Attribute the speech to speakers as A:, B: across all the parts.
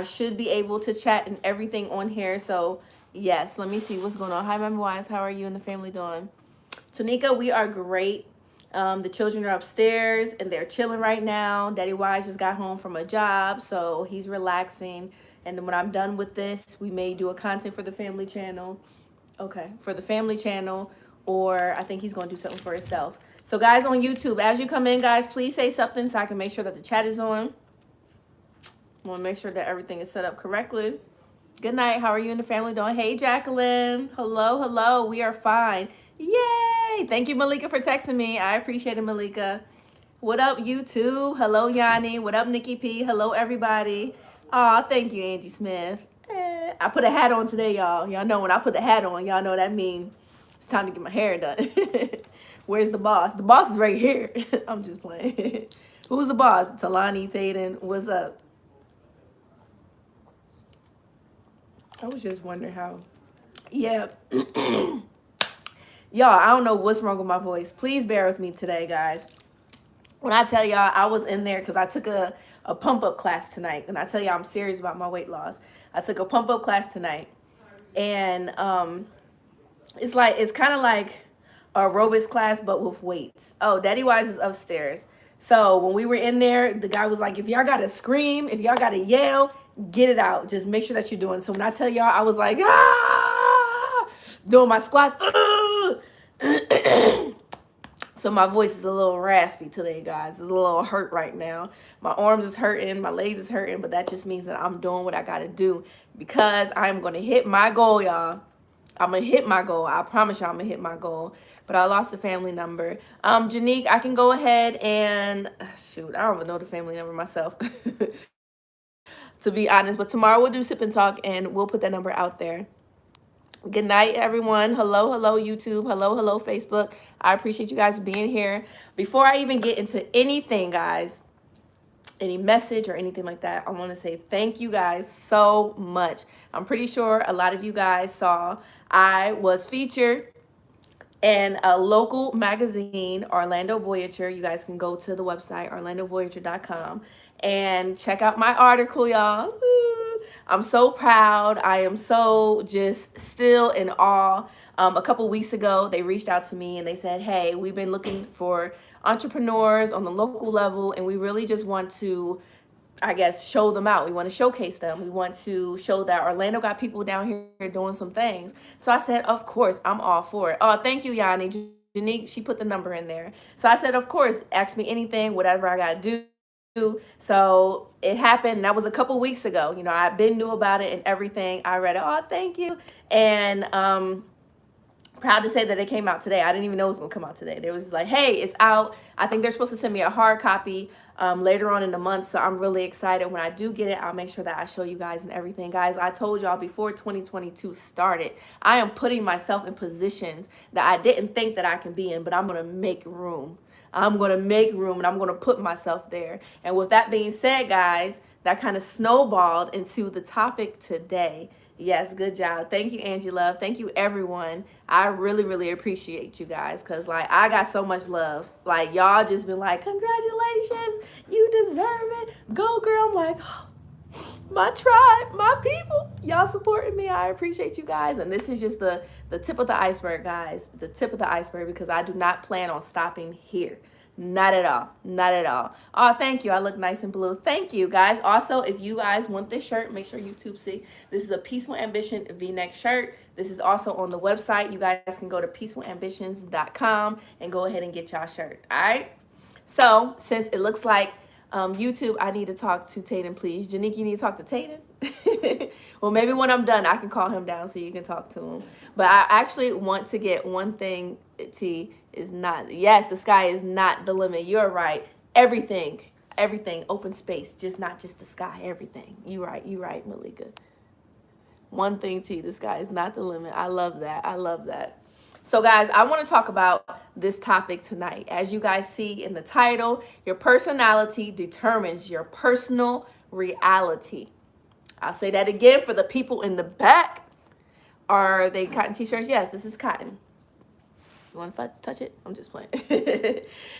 A: should be able to chat and everything on here. So yes, let me see what's going on. Hi, Member Wise. How are you and the family doing? Tanika, we are great. The children are upstairs and they're chilling right now. Daddy Wise just got home from a job, so he's relaxing. And then when I'm done with this, we may do a content for the family channel. Okay, for the family channel, or I think he's going to do something for himself. So guys on YouTube, as you come in, guys, please say something so I can make sure that the chat is on. I want to make sure that everything is set up correctly. Good night. How are you and the family doing? Hey, Jacqueline. Hello, hello. We are fine. Yay. Thank you, Malika, for texting me. I appreciate it, Malika. What up, YouTube? Hello, Yanni. What up, Nikki P? Hello, everybody. Aw, thank you, Angie Smith. I put a hat on today, y'all. Y'all know when I put the hat on, y'all know what that means. It's time to get my hair done. Where's the boss? The boss is right here. I'm just playing. Who's the boss? Talani, Tayden. What's up? I was just wondering how. Yeah. Y'all, I don't know what's wrong with my voice. Please bear with me today, guys. When I tell y'all, I was in there because I took a pump-up class tonight. And I tell y'all I'm serious about my weight loss. I took a pump-up class tonight. And it's kind of like aerobics class, but with weights. Oh, Daddy Wise is upstairs. So when we were in there, the guy was like, if y'all got to scream, if y'all got to yell, get it out. Just make sure that you're doing. So when I tell y'all, I was like, doing my squats. So my voice is a little raspy today, guys. It's a little hurt right now. My arms is hurting, my legs is hurting, but that just means that I'm doing what I got to do because I'm going to hit my goal, y'all. I'm going to hit my goal. I promise y'all I'm going to hit my goal. But I lost the family number. Janique, I can go ahead and, shoot, I don't even know the family number myself, to be honest. But tomorrow we'll do Sip and Talk, and we'll put that number out there. Good night, everyone. Hello, hello, YouTube. Hello, hello, Facebook. I appreciate you guys being here. Before I even get into anything, guys, any message or anything like that, I want to say thank you guys so much. I'm pretty sure a lot of you guys saw I was featured in a local magazine, Orlando Voyager. You guys can go to the website, orlandovoyager.com, and check out my article, y'all. I'm so proud. I am so just still in awe. A couple weeks ago, they reached out to me and they said, hey, we've been looking for entrepreneurs on the local level, and we really just want to, I guess, show them out. We want to showcase them. We want to show that Orlando got people down here doing some things. So I said, of course, I'm all for it. Oh, thank you, Yanni. Janique, she put the number in there. So I said, of course, ask me anything, whatever I got to do. So it happened. That was a couple weeks ago. You know, I've been knew about it and everything. I read it. Oh, thank you. And proud to say that it came out today. I didn't even know it was going to come out today. They was like, hey, it's out. I think they're supposed to send me a hard copy later on in the month. So I'm really excited. When I do get it, I'll make sure that I show you guys and everything. Guys, I told y'all before 2022 started, I am putting myself in positions that I didn't think that I can be in, but I'm going to make room. I'm going to make room and I'm going to put myself there. And with that being said, guys, that kind of snowballed into the topic today. Yes, good job. Thank you, Angie Love. Thank you, everyone. I really, really appreciate you guys because, like, I got so much love. Like, y'all just been like, congratulations. You deserve it. Go, girl. I'm like, oh, my tribe, my people, y'all supporting me. I appreciate you guys. And this is just the tip of the iceberg, guys. The tip of the iceberg, because I do not plan on stopping here. Not at all. Not at all. Oh, thank you. I look nice and blue. Thank you, guys. Also, if you guys want this shirt, make sure YouTube see. This is a Peaceful Ambition V-neck shirt. This is also on the website. You guys can go to peacefulambitions.com and go ahead and get y'all shirt. All right? So, since it looks like YouTube, I need to talk to Tayden, please. Janique, you need to talk to Tayden? Well, maybe when I'm done, I can call him down so you can talk to him. But I actually want to get one thing, T, is not, yes, the sky is not the limit. You're right. Everything, open space, not just the sky, everything. You right, Malika. One thing, T, the sky is not the limit. I love that. I love that. So guys, I want to talk about this topic tonight. As you guys see in the title, your personality determines your personal reality. I'll say that again for the people in the back. Are they cotton t-shirts? Yes, this is cotton. You want to touch it? I'm just playing.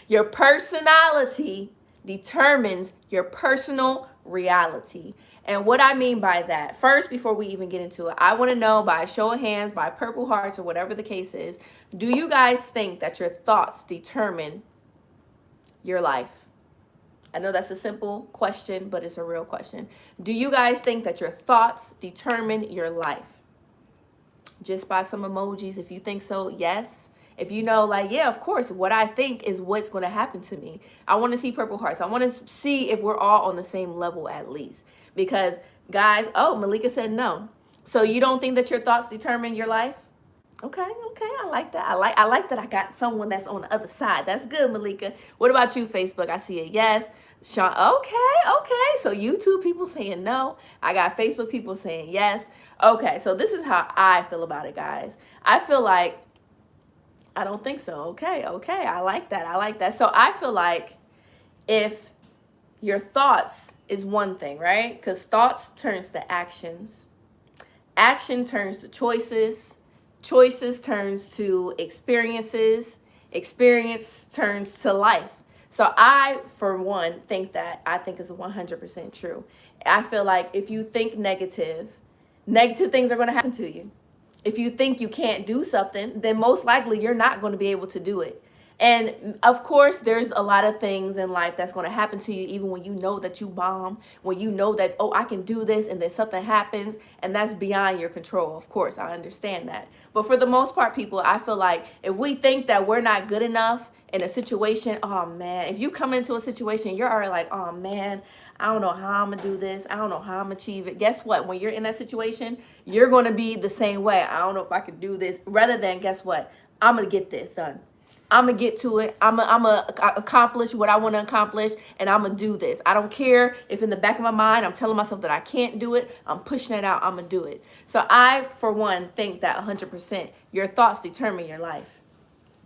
A: Your personality determines your personal reality. And what I mean by that, first, before we even get into it, I want to know by a show of hands, by purple hearts, or whatever the case is, do you guys think that your thoughts determine your life? I know that's a simple question, but it's a real question. Do you guys think that your thoughts determine your life? Just by some emojis. If you think so, yes. If you know, like, yeah, of course, what I think is what's going to happen to me. I want to see purple hearts. I want to see if we're all on the same level at least. Because, guys, oh, Malika said no. So you don't think that your thoughts determine your life? Okay, I like that. I like that I got someone that's on the other side. That's good, Malika. What about you, Facebook? I see a yes. Sean, okay. So YouTube people saying no. I got Facebook people saying yes. Okay, so this is how I feel about it, guys. I feel like, I don't think so. Okay. I like that. So I feel like if your thoughts is one thing, right? Because thoughts turns to actions. Action turns to choices. Choices turns to experiences. Experience turns to life. So I, for one, think that I think is 100% true. I feel like if you think negative things are going to happen to you. If you think you can't do something, then most likely you're not going to be able to do it. And of course, there's a lot of things in life that's going to happen to you, even when you know that you bomb, when you know that, oh, I can do this, and then something happens, and that's beyond your control. Of course, I understand that. But for the most part, people, I feel like if we think that we're not good enough in a situation, oh man, if you come into a situation, you're already like, oh man, I don't know how I'm gonna do this. I don't know how I'm gonna achieve it. Guess what? When you're in that situation, you're gonna be the same way. I don't know if I can do this. Rather than, guess what? I'm gonna get this done. I'm gonna get to it. I'm gonna accomplish what I want to accomplish, and I'm gonna do this. I don't care if in the back of my mind I'm telling myself that I can't do it. I'm pushing it out. I'm gonna do it. So I, for one, think that 100% your thoughts determine your life.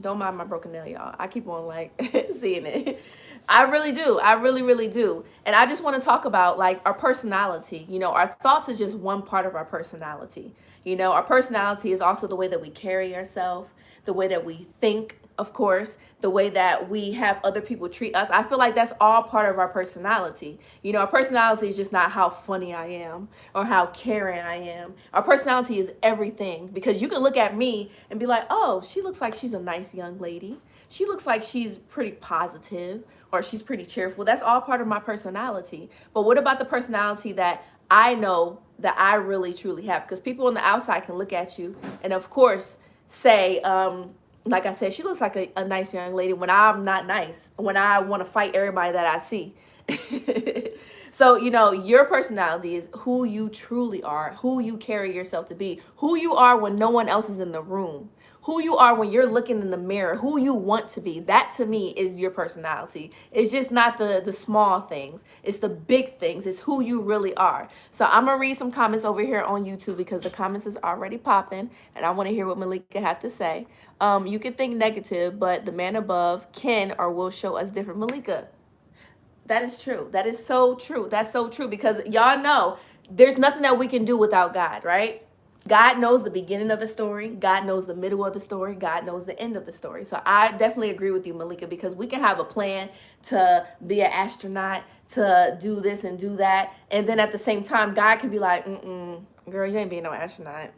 A: Don't mind my broken nail, y'all. I keep on like seeing it. I really do. I really do. And I just want to talk about like our personality. You know, our thoughts is just one part of our personality. You know, our personality is also the way that we carry ourselves, the way that we think, of course, the way that we have other people treat us. I feel like that's all part of our personality. You know, our personality is just not how funny I am or how caring I am. Our personality is everything, because you can look at me and be like, oh, she looks like she's a nice young lady. She looks like she's pretty positive, or she's pretty cheerful. That's all part of my personality. But what about the personality that I know that I really truly have? Because people on the outside can look at you and, of course, say, like I said, she looks like a nice young lady when I'm not nice, when I want to fight everybody that I see. So, you know, your personality is who you truly are, who you carry yourself to be, who you are when no one else is in the room, who you are when you're looking in the mirror, who you want to be. That to me is your personality. It's just not the small things. It's the big things. It's who you really are. So I'm going to read some comments over here on YouTube because the comments is already popping and I want to hear what Malika had to say. You can think negative, but the man above can or will show us different. Malika, that is true. That is so true. That's so true, because y'all know there's nothing that we can do without God, right? God knows the beginning of the story. God knows the middle of the story. God knows the end of the story. So I definitely agree with you, Malika, because we can have a plan to be an astronaut, to do this and do that. And then at the same time, God can be like, girl, you ain't being no astronaut.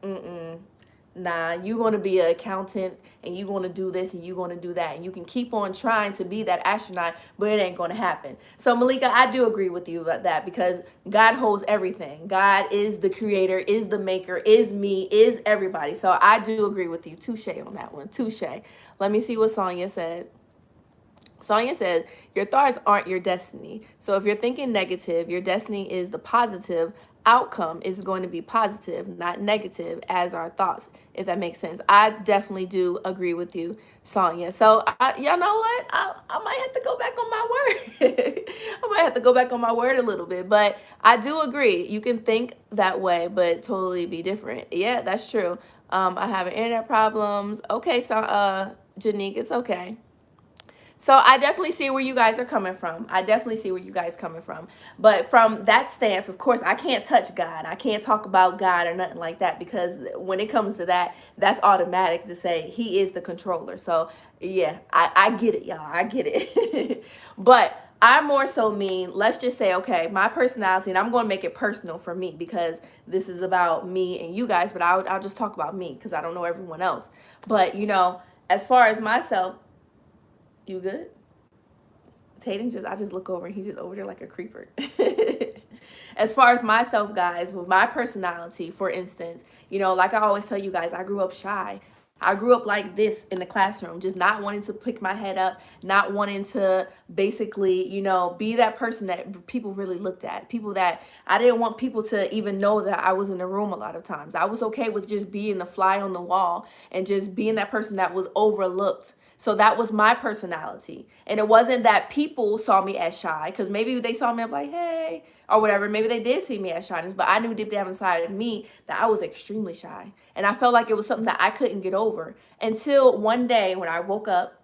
A: Nah, you're going to be an accountant and you're going to do this and you're going to do that. And you can keep on trying to be that astronaut, but it ain't going to happen. So, Malika, I do agree with you about that, because God holds everything. God is the creator, is the maker, is me, is everybody. So I do agree with you. Touche on that one. Touche. Let me see what Sonia said. Sonia said, your thoughts aren't your destiny. So if you're thinking negative, your destiny is the positive. Outcome is going to be positive, not negative, as our thoughts, if that makes sense. I definitely do agree with you, Sonia. So y'all know what? I might have to go back on my word. I might have to go back on my word a little bit, but I do agree. You can think that way, but totally be different. Yeah, that's true. I have internet problems. Okay, so Janique, it's okay. So I definitely see where you guys are coming from. I definitely see where you guys are coming from. But from that stance, of course, I can't touch God. I can't talk about God or nothing like that, because when it comes to that, that's automatic to say he is the controller. So yeah, I get it, y'all. I get it. But I more so mean, let's just say, okay, my personality, and I'm going to make it personal for me because this is about me and you guys, but I'll just talk about me because I don't know everyone else. But, you know, as far as myself, you good? Tatum I just look over and he's just over there like a creeper. As far as myself, guys, with my personality, for instance, you know, like I always tell you guys, I grew up shy. I grew up like this in the classroom, just not wanting to pick my head up, not wanting to basically, you know, be that person that people really looked at. People that I didn't want people to even know that I was in the room a lot of times. I was okay with just being the fly on the wall and just being that person that was overlooked. So that was my personality. And it wasn't that people saw me as shy, because maybe they saw me, I'm like, hey, or whatever. Maybe they did see me as shyness, but I knew deep down inside of me that I was extremely shy. And I felt like it was something that I couldn't get over until one day when I woke up.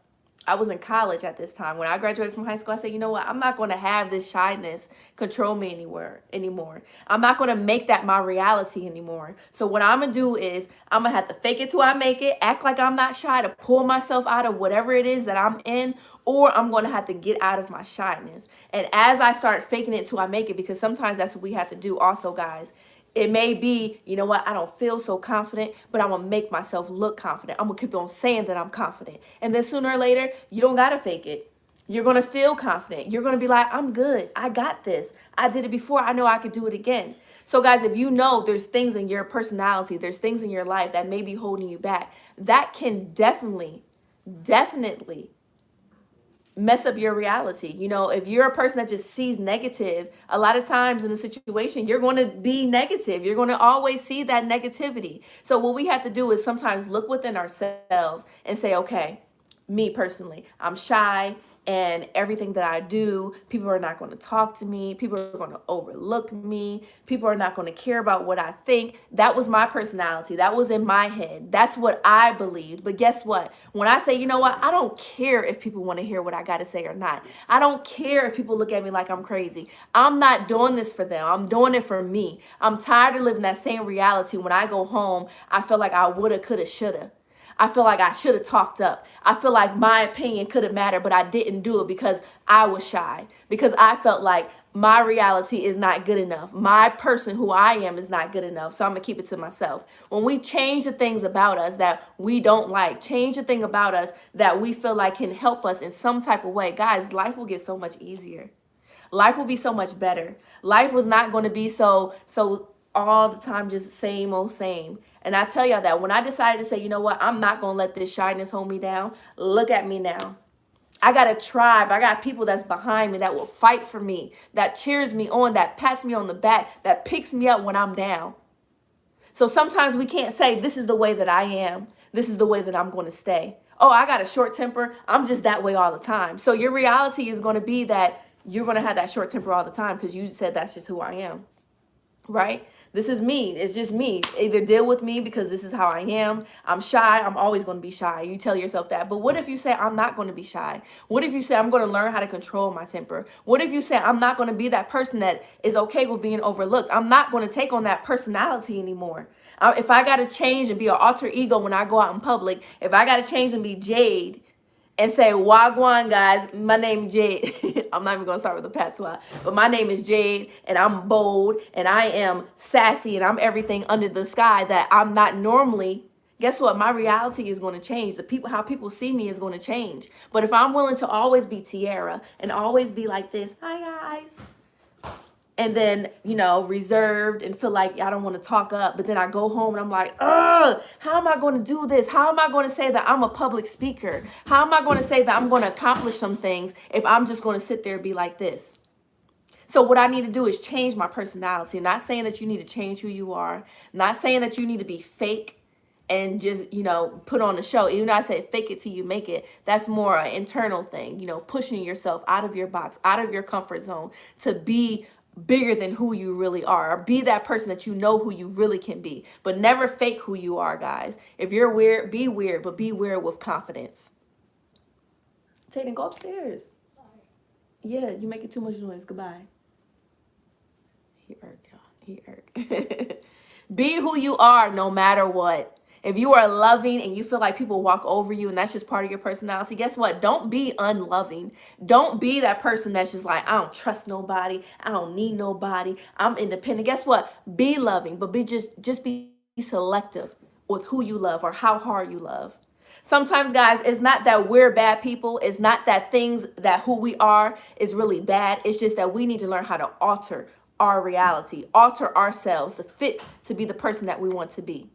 A: I was in college at this time. When I graduated from high school, I said, you know what? I'm not going to have this shyness control me anymore. I'm not going to make that my reality anymore. So what I'm going to do is I'm going to have to fake it till I make it, act like I'm not shy to pull myself out of whatever it is that I'm in, or I'm going to have to get out of my shyness. And as I start faking it till I make it, because sometimes that's what we have to do also, guys. It may be, you know what, I don't feel so confident, but I'm going to make myself look confident. I'm going to keep on saying that I'm confident. And then sooner or later, you don't got to fake it. You're going to feel confident. You're going to be like, I'm good. I got this. I did it before. I know I could do it again. So guys, if you know there's things in your personality, there's things in your life that may be holding you back, that can definitely mess up your reality. You know, if you're a person that just sees negative, a lot of times in a situation, you're going to be negative. You're going to always see that negativity. So what we have to do is sometimes look within ourselves and say, okay, me personally, I'm shy, and everything that I do, people are not going to talk to me. People are going to overlook me. People are not going to care about what I think. That was my personality. That was in my head. That's what I believed. But guess what? When I say, you know what, I don't care if people want to hear what I got to say or not. I don't care if people look at me like I'm crazy. I'm not doing this for them. I'm doing it for me. I'm tired of living that same reality. When I go home, I feel like I woulda, coulda, shoulda. I feel like I should have talked up. I feel like my opinion could have mattered, but I didn't do it because I was shy, because I felt like my reality is not good enough. My person who I am is not good enough. So I'm going to keep it to myself. When we change the things about us that we don't like, change the thing about us that we feel like can help us in some type of way, guys, life will get so much easier. Life will be so much better. Life was not going to be so all the time just same old same. And I tell y'all that when I decided to say, you know what, I'm not going to let this shyness hold me down. Look at me now. I got a tribe. I got people that's behind me that will fight for me, that cheers me on, that pats me on the back, that picks me up when I'm down. So sometimes we can't say, this is the way that I am. This is the way that I'm going to stay. Oh, I got a short temper. I'm just that way all the time. So your reality is going to be that you're going to have that short temper all the time because you said that's just who I am. Right? This is me. It's just me. Either deal with me because this is how I am. I'm shy. I'm always going to be shy. You tell yourself that. But what if you say, I'm not going to be shy? What if you say, I'm going to learn how to control my temper? What if you say, I'm not going to be that person that is okay with being overlooked? I'm not going to take on that personality anymore. If I got to change and be an alter ego when I go out in public, if I got to change and be Jade, and say, Wagwan, guys, my name is Jade. I'm not even going to start with a patois. But my name is Jade, and I'm bold, and I am sassy, and I'm everything under the sky that I'm not normally. Guess what? My reality is going to change. How people see me is going to change. But if I'm willing to always be Tiera and always be like this, hi, guys. And then, you know, reserved and feel like I don't want to talk up. But then I go home and I'm like, how am I going to do this? How am I going to say that I'm a public speaker? How am I going to say that I'm going to accomplish some things if I'm just going to sit there and be like this? So what I need to do is change my personality. Not saying that you need to change who you are. Not saying that you need to be fake and just, you know, put on a show. Even though I say fake it till you make it, that's more an internal thing, you know, pushing yourself out of your box, out of your comfort zone to be bigger than who you really are, or be that person that you know who you really can be. But never fake who you are, guys. If you're weird, but be weird with confidence. Tatum, go upstairs. Sorry. Yeah, you making too much noise. Goodbye. He irked, y'all. He irked. Be who you are no matter what. If you are loving and you feel like people walk over you and that's just part of your personality, guess what? Don't be unloving. Don't be that person that's just like, I don't trust nobody. I don't need nobody. I'm independent. Guess what? Be loving, but just be selective with who you love or how hard you love. Sometimes, guys, it's not that we're bad people. It's not that things that who we are is really bad. It's just that we need to learn how to alter our reality, alter ourselves to fit to be the person that we want to be,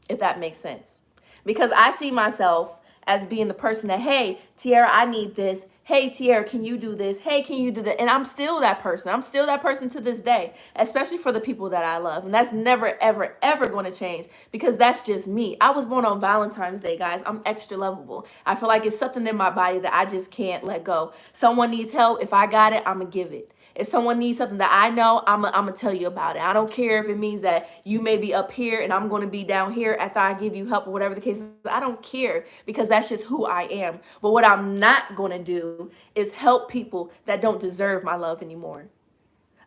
A: if that makes sense. Because I see myself as being the person that, hey, Tiera, I need this. Hey, Tiera, can you do this? Hey, can you do that? And I'm still that person. I'm still that person to this day, especially for the people that I love. And that's never, ever, ever going to change because that's just me. I was born on Valentine's Day, guys. I'm extra lovable. I feel like it's something in my body that I just can't let go. Someone needs help. If I got it, I'm going to give it. If someone needs something that I know, I'm going to tell you about it. I don't care if it means that you may be up here and I'm going to be down here after I give you help or whatever the case is. I don't care because that's just who I am. But what I'm not going to do is help people that don't deserve my love anymore.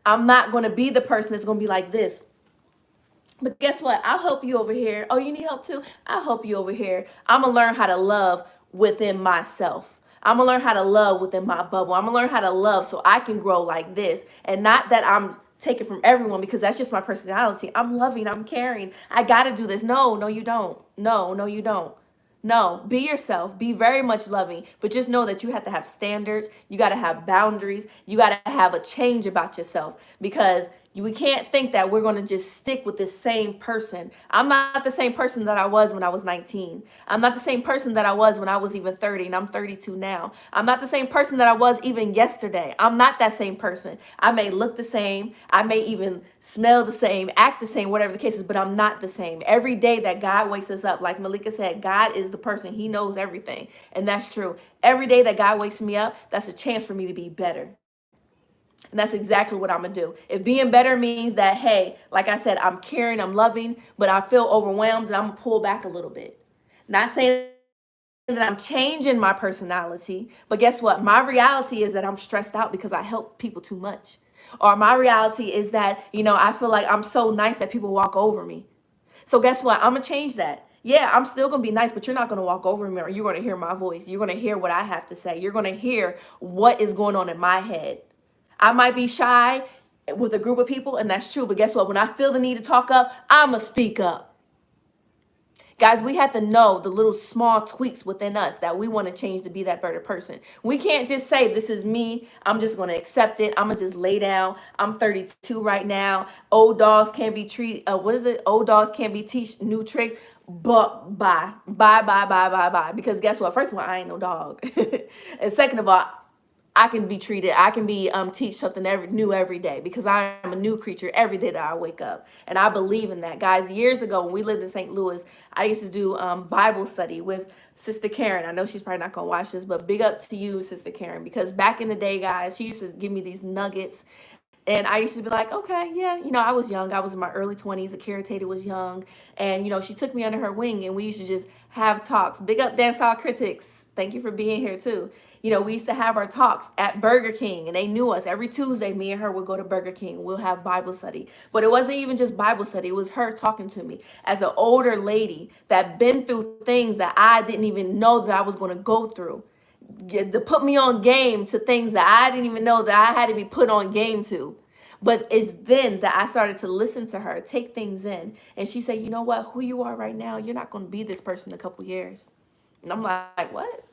A: I'm not going to be the person that's going to be like this. But guess what? I'll help you over here. Oh, you need help too? I'll help you over here. I'm going to learn how to love within myself. I'm going to learn how to love within my bubble. I'm going to learn how to love so I can grow like this. And not that I'm taking from everyone because that's just my personality. I'm loving. I'm caring. I got to do this. No, you don't. No, you don't. No, be yourself. Be very much loving. But just know that you have to have standards. You got to have boundaries. You got to have a change about yourself because we can't think that we're going to just stick with this same person. I'm not the same person that I was when I was 19. I'm not the same person that I was when I was even 30 and I'm 32 now. I'm not the same person that I was even yesterday. I'm not that same person. I may look the same. I may even smell the same, act the same, whatever the case is, but I'm not the same. Every day that God wakes us up, like Malika said, God is the person. He knows everything. And that's true. Every day that God wakes me up, that's a chance for me to be better. And that's exactly what I'm going to do. If being better means that, hey, like I said, I'm caring, I'm loving, but I feel overwhelmed and I'm going to pull back a little bit. Not saying that I'm changing my personality, but guess what? My reality is that I'm stressed out because I help people too much. Or my reality is that, I feel like I'm so nice that people walk over me. So guess what? I'm going to change that. Yeah, I'm still going to be nice, but you're not going to walk over me or you're going to hear my voice. You're going to hear what I have to say. You're going to hear what is going on in my head. I might be shy with a group of people, and that's true. But guess what? When I feel the need to talk up, I'm going to speak up. Guys, we have to know the little small tweaks within us that we want to change to be that better person. We can't just say, this is me. I'm just going to accept it. I'm going to just lay down. I'm 32 right now. Old dogs can't be treated. Old dogs can't be teach new tricks. But bye. Because guess what? First of all, I ain't no dog. And second of all, I can be treated, I can be teach something new every day because I am a new creature every day that I wake up. And I believe in that. Guys, years ago when we lived in St. Louis, I used to do Bible study with Sister Karen. I know she's probably not going to watch this, but big up to you, Sister Karen, because back in the day, guys, she used to give me these nuggets. And I used to be like, okay, yeah, I was young. I was in my early 20s. Akira was young. And, she took me under her wing and we used to just have talks. Big up Dancehall Critics. Thank you for being here too. We used to have our talks at Burger King and they knew us. Every Tuesday, me and her would go to Burger King. We'll have Bible study. But it wasn't even just Bible study. It was her talking to me as an older lady that been through things that I didn't even know that I was going to go through. To put me on game to things that I didn't even know that I had to be put on game to. But it's then that I started to listen to her, take things in. And she said, you know what? Who you are right now, you're not going to be this person in a couple years. And I'm like, what?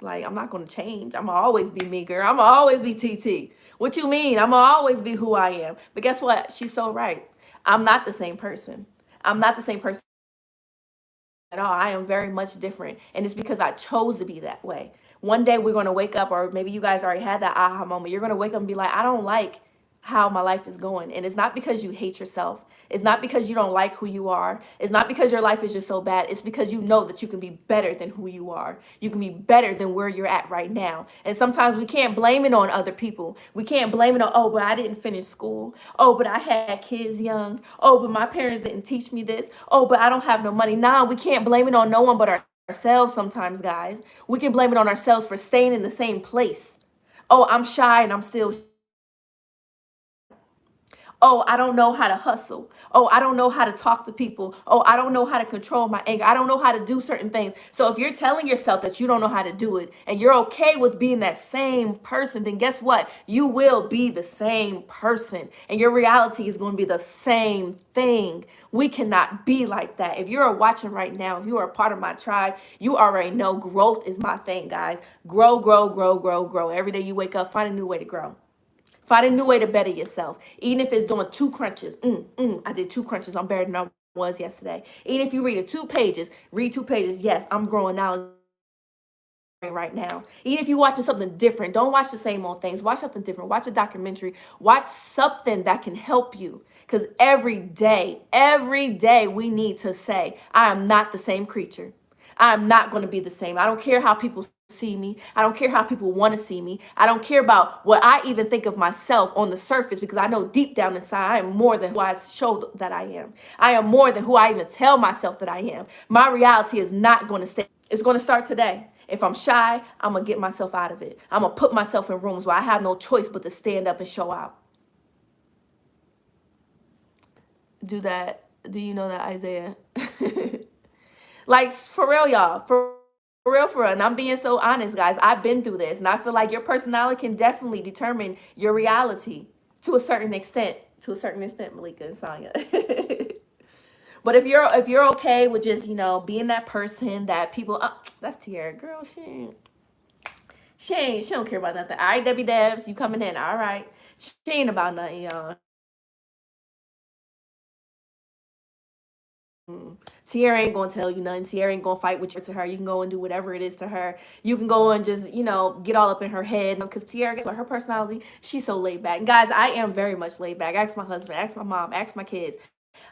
A: Like, I'm not going to change. I'm going to always be me, girl. I'm going to always be TT. What you mean? I'm going to always be who I am. But guess what? She's so right. I'm not the same person. I'm not the same person at all. I am very much different. And it's because I chose to be that way. One day we're going to wake up, or maybe you guys already had that aha moment. You're going to wake up and be like, I don't like how my life is going. And it's not because you hate yourself. It's not because you don't like who you are. It's not because your life is just so bad. It's because you know that you can be better than who you are. You can be better than where you're at right now. And sometimes we can't blame it on other people. We can't blame it on, oh, but I didn't finish school. Oh, but I had kids young. Oh, but my parents didn't teach me this. Oh, but I don't have no money. Nah, we can't blame it on no one but ourselves sometimes, guys. We can blame it on ourselves for staying in the same place. Oh, I'm shy and I'm still Oh, I don't know how to hustle. Oh, I don't know how to talk to people. Oh, I don't know how to control my anger. I don't know how to do certain things. So if you're telling yourself that you don't know how to do it and you're okay with being that same person, then guess what? You will be the same person and your reality is going to be the same thing. We cannot be like that. If you're watching right now, if you are a part of my tribe, you already know growth is my thing, guys. Grow, grow, grow, grow, grow. Every day you wake up, find a new way to grow. Find a new way to better yourself. Even if it's doing 2 crunches. I did 2 crunches. I'm better than I was yesterday. Even if you read 2 pages, read 2 pages. Yes, I'm growing knowledge right now. Even if you're watching something different, don't watch the same old things. Watch something different. Watch a documentary. Watch something that can help you. Because every day we need to say, I am not the same creature. I'm not going to be the same. I don't care how people see me. I don't care how people want to see me. I don't care about what I even think of myself on the surface, because I know deep down inside I am more than who I show that I am. I am more than who I even tell myself that I am. My reality is not going to stay. It's going to start today. If I'm shy, I'm going to get myself out of it. I'm going to put myself in rooms where I have no choice but to stand up and show out. Do that. Do you know that, Isaiah? Like, for real, y'all. For real, for real. And I'm being so honest, guys. I've been through this. And I feel like your personality can definitely determine your reality to a certain extent. To a certain extent, Malika and Sonya. But if you're okay with just, being that person that people, that's Tiara, girl, she don't care about nothing. All right, Debbie Debs, you coming in. All right. She ain't about nothing, y'all. Tiara ain't gonna tell you nothing. Tiara ain't gonna fight with you to her. You can go and do whatever it is to her. You can go and just, get all up in her head. Because Tiara, her personality, she's so laid back. And guys, I am very much laid back. Ask my husband, ask my mom, ask my kids.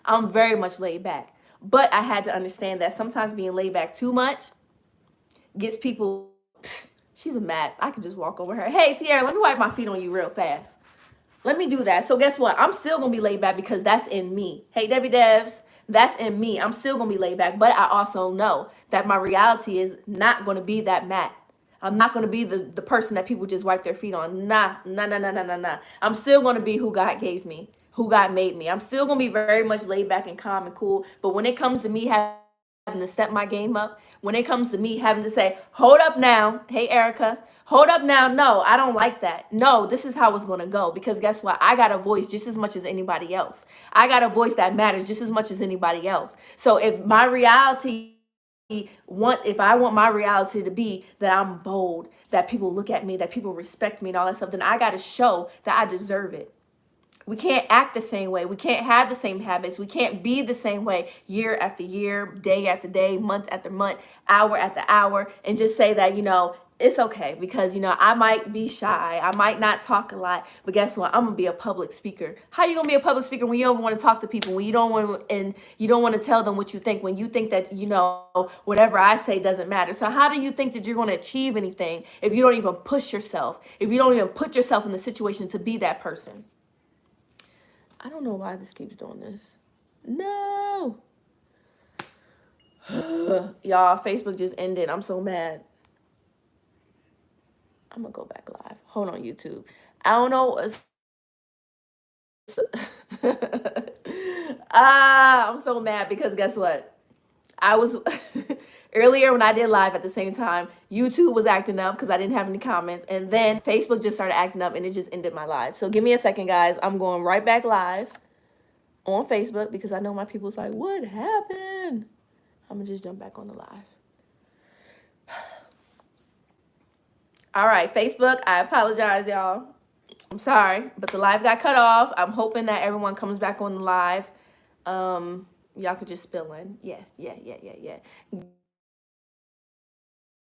A: I'm very much laid back. But I had to understand that sometimes being laid back too much gets people, she's a mad. I can just walk over her. Hey, Tiara, let me wipe my feet on you real fast. Let me do that. So guess what? I'm still going to be laid back because that's in me. Hey, Debbie Debs, that's in me. I'm still going to be laid back. But I also know that my reality is not going to be that Matt. I'm not going to be the person that people just wipe their feet on. Nah. I'm still going to be who God gave me, who God made me. I'm still going to be very much laid back and calm and cool. But when it comes to me having to step my game up, when it comes to me having to say, hold up now. Hey, Erica. Hold up now. No, I don't like that. No, this is how it's going to go. Because guess what? I got a voice just as much as anybody else. I got a voice that matters just as much as anybody else. So if my reality, if I want my reality to be that I'm bold, that people look at me, that people respect me and all that stuff, then I got to show that I deserve it. We can't act the same way. We can't have the same habits. We can't be the same way year after year, day after day, month after month, hour after hour, and just say that, it's okay because, I might be shy. I might not talk a lot, but guess what? I'm going to be a public speaker. How are you going to be a public speaker when you don't want to talk to people, when you don't want to, and you don't want to tell them what you think, when you think that, whatever I say doesn't matter? So how do you think that you're going to achieve anything if you don't even push yourself, if you don't even put yourself in the situation to be that person? I don't know why this keeps doing this. No. Y'all, Facebook just ended. I'm so mad. I'm going to go back live. Hold on, YouTube. I don't know. I'm so mad because guess what? I was earlier when I did live at the same time, YouTube was acting up because I didn't have any comments. And then Facebook just started acting up and it just ended my live. So give me a second, guys. I'm going right back live on Facebook because I know my people's like, what happened? I'm going to just jump back on the live. All right, Facebook, I apologize, y'all. I'm sorry, but the live got cut off. I'm hoping that everyone comes back on the live. Y'all could just spill in. Yeah.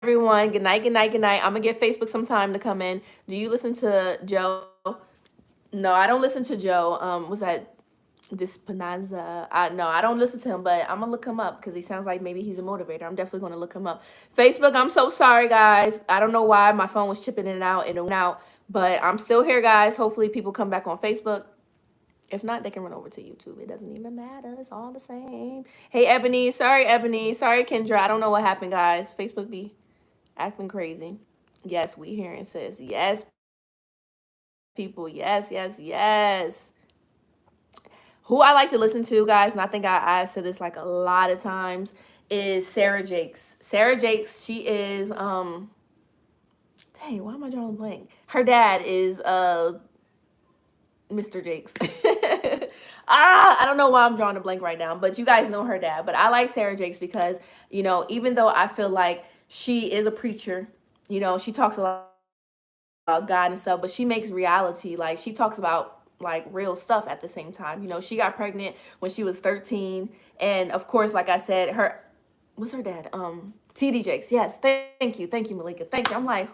A: Everyone, good night. I'm going to give Facebook some time to come in. Do you listen to Joe? No, I don't listen to Joe. Was that this Panazza? No, I don't listen to him, but I'm going to look him up because he sounds like maybe he's a motivator. I'm definitely going to look him up. Facebook, I'm so sorry, guys. I don't know why my phone was chipping in and out, but I'm still here, guys. Hopefully people come back on Facebook. If not, they can run over to YouTube. It doesn't even matter. It's all the same. Hey, Ebony. Sorry, Ebony. Sorry, Kendra. I don't know what happened, guys. Facebook be acting crazy. Yes, we hearing, sis. Yes, people. Yes. Who I like to listen to, guys, and I think I said this like a lot of times, is Sarah Jakes. Sarah Jakes, she is, dang, why am I drawing a blank? Her dad is Mr. Jakes. I don't know why I'm drawing a blank right now, but you guys know her dad. But I like Sarah Jakes because, you know, even though I feel like she is a preacher, you know, she talks a lot about God and stuff, but she makes reality. Like, she talks about like real stuff at the same time. You know, she got pregnant when she was 13. And of course, like I said, what's her dad? TD Jakes. Yes. Thank you. Thank you, Malika. Thank you. I'm like,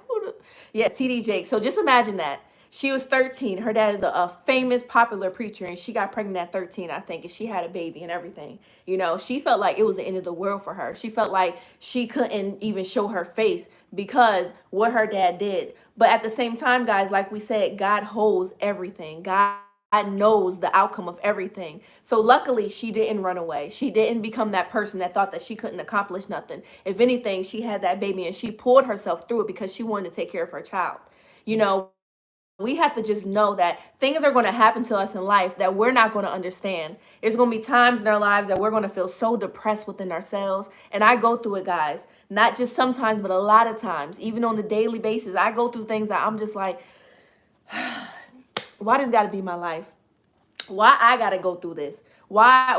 A: yeah, TD Jakes. So just imagine that. She was 13. Her dad is a famous, popular preacher, and she got pregnant at 13, I think, and she had a baby and everything. You know, she felt like it was the end of the world for her. She felt like she couldn't even show her face because what her dad did. But at the same time, guys, like we said, God holds everything. God knows the outcome of everything. So luckily, she didn't run away. She didn't become that person that thought that she couldn't accomplish nothing. If anything, she had that baby and she pulled herself through it because she wanted to take care of her child. You know, we have to just know that things are going to happen to us in life that we're not going to understand. There's going to be times in our lives that we're going to feel so depressed within ourselves. And I go through it, guys. Not just sometimes, but a lot of times. Even on the daily basis, I go through things that I'm just like, why does got to be my life? Why I got to go through this? Why?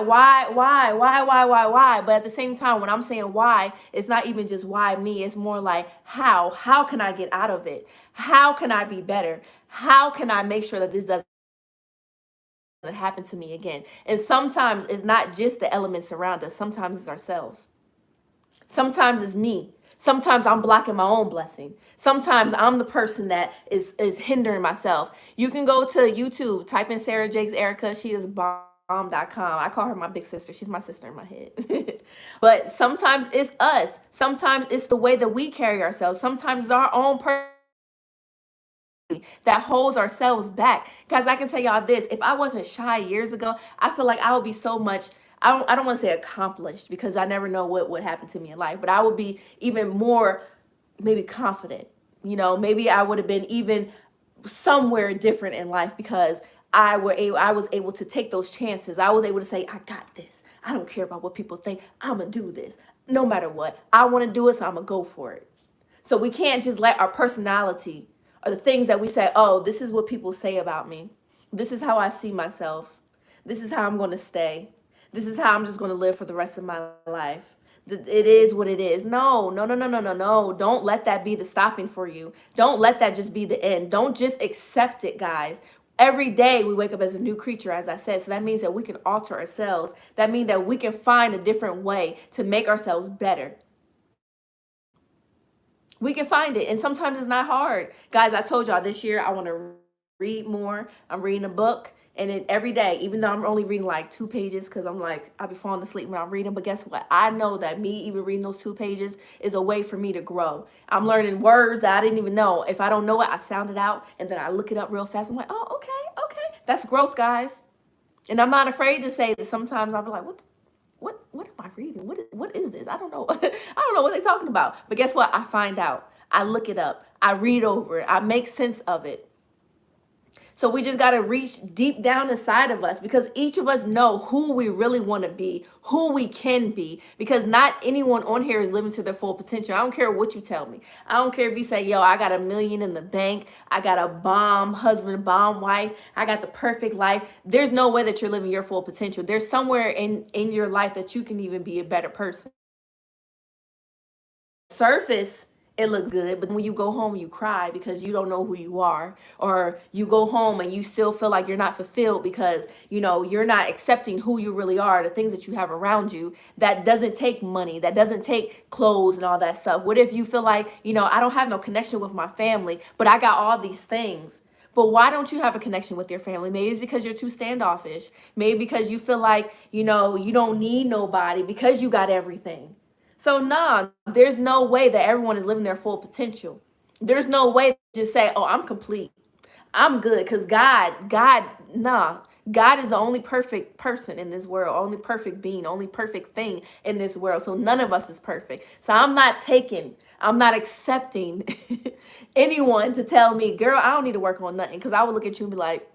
A: But at the same time, when I'm saying why, it's not even just why me. It's more like how. How can I get out of it? How can I be better? How can I make sure that this doesn't happen to me again? And sometimes it's not just the elements around us. Sometimes it's ourselves. Sometimes it's me. Sometimes I'm blocking my own blessing. Sometimes I'm the person that is hindering myself. You can go to YouTube, type in Sarah Jakes Erica. She is bomb.com. I call her my big sister. She's my sister in my head. But sometimes it's us. Sometimes it's the way that we carry ourselves. Sometimes it's our own that holds ourselves back. Guys, I can tell y'all this. If I wasn't shy years ago, I feel like I would be so much, I don't want to say accomplished because I never know what would happen to me in life, but I would be even more maybe confident. You know, maybe I would have been even somewhere different in life because I was able to take those chances. I was able to say, I got this. I don't care about what people think. I'm going to do this. No matter what. I want to do it, so I'm going to go for it. So we can't just let our personality or the things that we say, oh, this is what people say about me. This is how I see myself. This is how I'm going to stay. This is how I'm just going to live for the rest of my life. It is what it is. No. Don't let that be the stopping for you. Don't let that just be the end. Don't just accept it, guys. Every day we wake up as a new creature, as I said. So that means that we can alter ourselves. That means that we can find a different way to make ourselves better. We can find it. And sometimes it's not hard. Guys, I told y'all this year I want to read more. I'm reading a book. And then every day, even though I'm only reading like 2 pages because I'm like, I'll be falling asleep when I'm reading. But guess what? I know that me even reading those 2 pages is a way for me to grow. I'm learning words that I didn't even know. If I don't know it, I sound it out. And then I look it up real fast. I'm like, oh, okay. That's growth, guys. And I'm not afraid to say that sometimes I'll be like, what am I reading? What is this? I don't know. I don't know what they're talking about. But guess what? I find out. I look it up. I read over it. I make sense of it. So we just got to reach deep down inside of us because each of us know who we really want to be, who we can be, because not anyone on here is living to their full potential. I don't care what you tell me. I don't care if you say, yo, I got $1 million in the bank. I got a bomb husband, bomb wife. I got the perfect life. There's no way that you're living your full potential. There's somewhere in your life that you can even be a better person. Surface, it looks good, but when you go home, you cry because you don't know who you are, or you go home and you still feel like you're not fulfilled because, you know, you're not accepting who you really are, the things that you have around you. That doesn't take money, that doesn't take clothes and all that stuff. What if you feel like, you know, I don't have no connection with my family, but I got all these things? But why don't you have a connection with your family? Maybe it's because you're too standoffish. Maybe because you feel like, you know, you don't need nobody because you got everything. So nah, there's no way that everyone is living their full potential. There's no way to just say, oh, I'm complete. I'm good. Because God is the only perfect person in this world, only perfect being, only perfect thing in this world. So none of us is perfect. So I'm not accepting anyone to tell me, girl, I don't need to work on nothing. Because I would look at you and be like,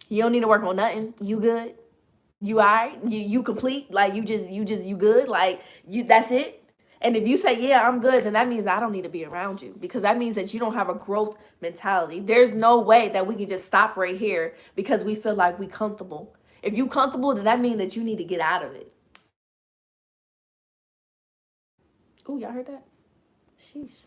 A: You don't need to work on nothing. You good? You all right? You complete? Like you good? Like that's it? And if you say, yeah, I'm good, then that means I don't need to be around you, because that means that you don't have a growth mentality. There's no way that we can just stop right here because we feel like we comfortable. If you comfortable, then that means that you need to get out of it. Oh, y'all heard that? Sheesh.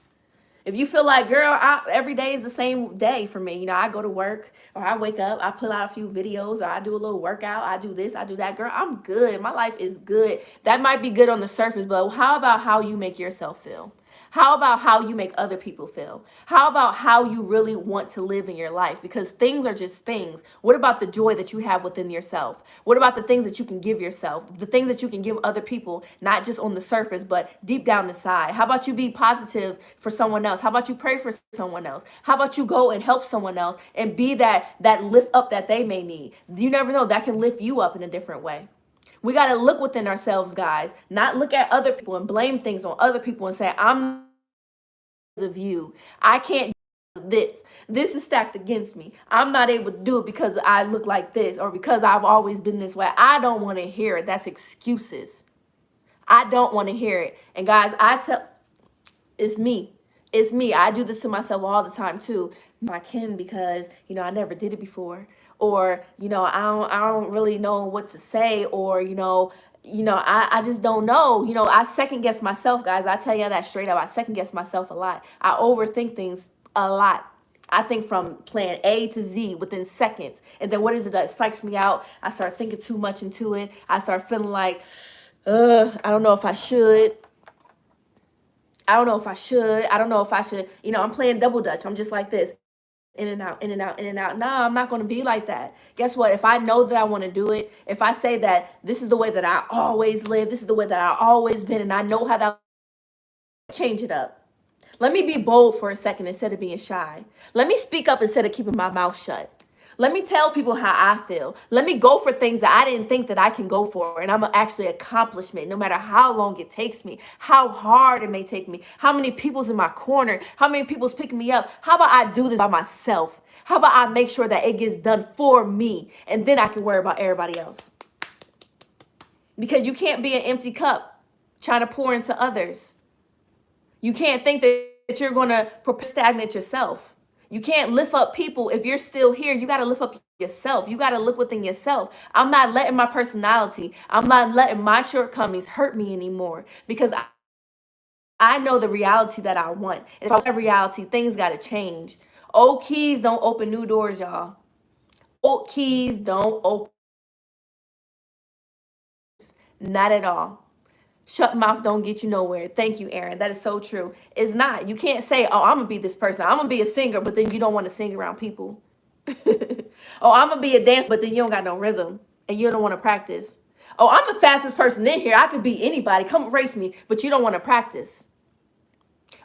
A: If you feel like, girl, every day is the same day for me. You know, I go to work, or I wake up, I pull out a few videos, or I do a little workout, I do this, I do that. Girl, I'm good. My life is good. That might be good on the surface, but how about how you make yourself feel? How about how you make other people feel? How about how you really want to live in your life? Because things are just things. What about the joy that you have within yourself? What about the things that you can give yourself? The things that you can give other people, not just on the surface, but deep down inside. How about you be positive for someone else? How about you pray for someone else? How about you go and help someone else and be that lift up that they may need? You never know, that can lift you up in a different way. We got to look within ourselves, guys, not look at other people and blame things on other people and say, I'm of you. I can't do this. This is stacked against me. I'm not able to do it because I look like this or because I've always been this way. I don't want to hear it. That's excuses. I don't want to hear it. And guys, it's me. It's me. I do this to myself all the time too. I can because, I never did it before. Or, I don't really know what to say. Or, I just don't know. I second guess myself, guys. I tell you that straight up. I second guess myself a lot. I overthink things a lot. I think from plan A to Z within seconds. And then what is it that psychs me out? I start thinking too much into it. I start feeling like, I don't know if I should. I don't know if I should. I don't know if I should. I'm playing double dutch. I'm just like this. In and out, in and out, in and out. Nah, I'm not going to be like that. Guess what? If I know that I want to do it, if I say that this is the way that I always live, this is the way that I always been, and I know how that, change it up. Let me be bold for a second instead of being shy. Let me speak up instead of keeping my mouth shut. Let me tell people how I feel. Let me go for things that I didn't think that I can go for. And I'm actually accomplishment, no matter how long it takes me, how hard it may take me, how many people's in my corner, how many people's picking me up. How about I do this by myself? How about I make sure that it gets done for me, and then I can worry about everybody else? Because you can't be an empty cup trying to pour into others. You can't think that you're going to stagnate yourself. You can't lift up people if you're still here. You got to lift up yourself. You got to look within yourself. I'm not letting my personality, I'm not letting my shortcomings hurt me anymore, because I know the reality that I want. And if I want that reality, things got to change. Old keys don't open new doors, y'all. Old keys don't open. Not at all. Shut mouth don't get you nowhere. Thank you, Aaron. That is so true. It's not. You can't say, oh, I'm going to be this person. I'm going to be a singer, but then you don't want to sing around people. Oh, I'm going to be a dancer, but then you don't got no rhythm and you don't want to practice. Oh, I'm the fastest person in here. I could be anybody. Come race me, but you don't want to practice.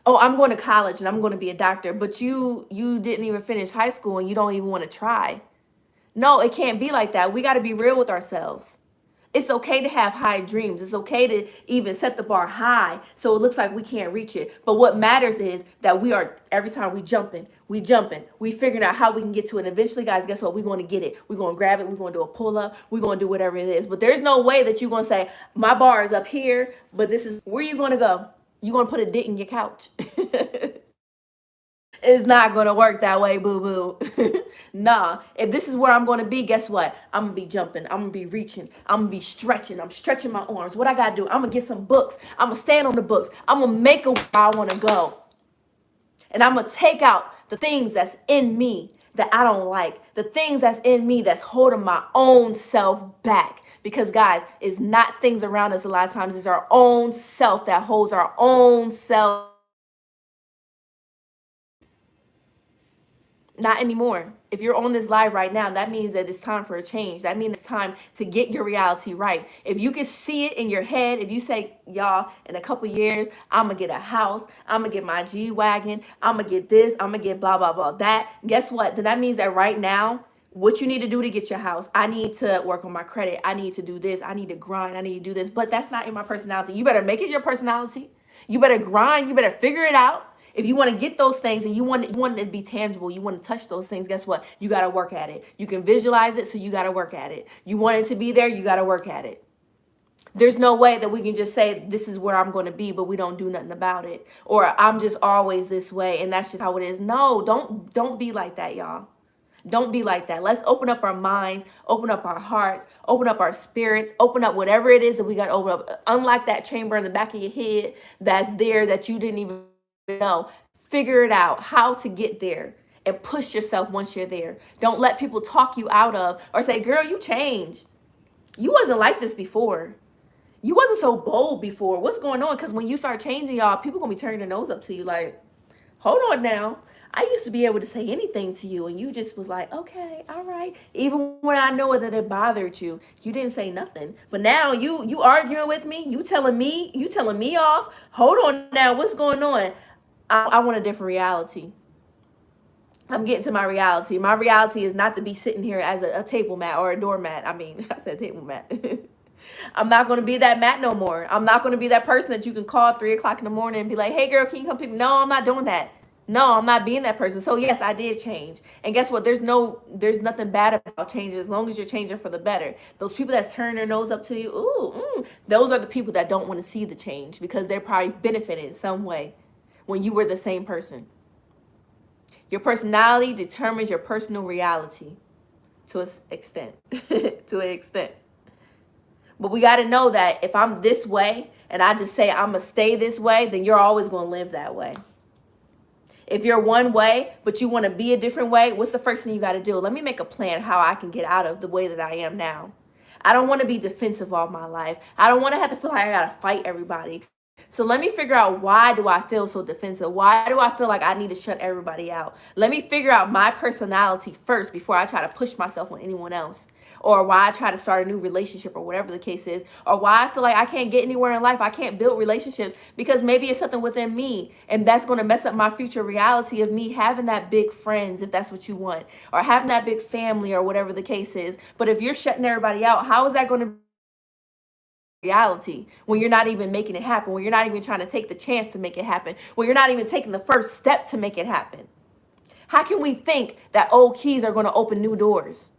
A: Oh, I'm going to college and I'm going to be a doctor, but you didn't even finish high school and you don't even want to try. No, it can't be like that. We got to be real with ourselves. It's okay to have high dreams. It's okay to even set the bar high so it looks like we can't reach it. But what matters is that we are, every time we jumping, we figuring out how we can get to it. And eventually, guys, guess what? We're going to get it. We're going to grab it. We're going to do a pull up. We're going to do whatever it is. But there's no way that you're going to say, my bar is up here, but this is where you're going to go. You're going to put a dent in your couch. It's not going to work that way, boo-boo. Nah, if this is where I'm going to be, guess what? I'm going to be jumping. I'm going to be reaching. I'm going to be stretching. I'm stretching my arms. What I got to do? I'm going to get some books. I'm going to stand on the books. I'm going to make it where I want to go. And I'm going to take out the things that's in me that I don't like. The things that's in me that's holding my own self back. Because, guys, it's not things around us a lot of times. It's our own self that holds our own self. Not anymore. If you're on this live right now, that means that it's time for a change. That means it's time to get your reality right. If you can see it in your head, if you say, y'all, in a couple years, I'm going to get a house, I'm going to get my G-Wagon, I'm going to get this, I'm going to get blah, blah, blah, that. Guess what? Then that means that right now, what you need to do to get your house, I need to work on my credit. I need to do this. I need to grind. I need to do this. But that's not in my personality. You better make it your personality. You better grind. You better figure it out. If you want to get those things and you want it to be tangible, you want to touch those things, guess what? You got to work at it. You can visualize it, so you got to work at it. You want it to be there, you got to work at it. There's no way that we can just say this is where I'm going to be, but we don't do nothing about it. Or I'm just always this way and that's just how it is. No, don't be like that, y'all. Don't be like that. Let's open up our minds, open up our hearts, open up our spirits, open up whatever it is that we got to open up. Unlike that chamber in the back of your head that's there that you didn't even know. Figure it out how to get there and push yourself once you're there. Don't let people talk you out of or say, girl, you changed. You wasn't like this before. You wasn't so bold before. What's going on? Because when you start changing, y'all, people going to be turning their nose up to you like, hold on now. I used to be able to say anything to you and you just was like, okay, all right. Even when I know that it bothered you, you didn't say nothing. But now you arguing with me, you telling me off. Hold on now, what's going on? I want a different reality. I'm getting to my reality. My reality is not to be sitting here as a table mat or a doormat. I mean, I said table mat. I'm not going to be that mat no more. I'm not going to be that person that you can call 3 o'clock in the morning and be like, hey girl, can you come pick me? No, I'm not doing that. No, I'm not being that person. So yes, I did change. And guess what? There's nothing bad about change as long as you're changing for the better. Those people that's turning their nose up to you, those are the people that don't want to see the change because they're probably benefited in some way when you were the same person. Your personality determines your personal reality to an extent. To an extent. But we got to know that if I'm this way and I just say I'm going to stay this way, then you're always going to live that way. If you're one way, but you want to be a different way, what's the first thing you got to do? Let me make a plan how I can get out of the way that I am now. I don't want to be defensive all my life. I don't want to have to feel like I got to fight everybody. So let me figure out, why do I feel so defensive? Why do I feel like I need to shut everybody out? Let me figure out my personality first before I try to push myself on anyone else. Or why I try to start a new relationship or whatever the case is. Or why I feel like I can't get anywhere in life. I can't build relationships because maybe it's something within me. And that's going to mess up my future reality of me having that big friends, if that's what you want. Or having that big family or whatever the case is. But if you're shutting everybody out, how is that going to be reality when you're not even making it happen? When you're not even trying to take the chance to make it happen? When you're not even taking the first step to make it happen? How can we think that old keys are going to open new doors?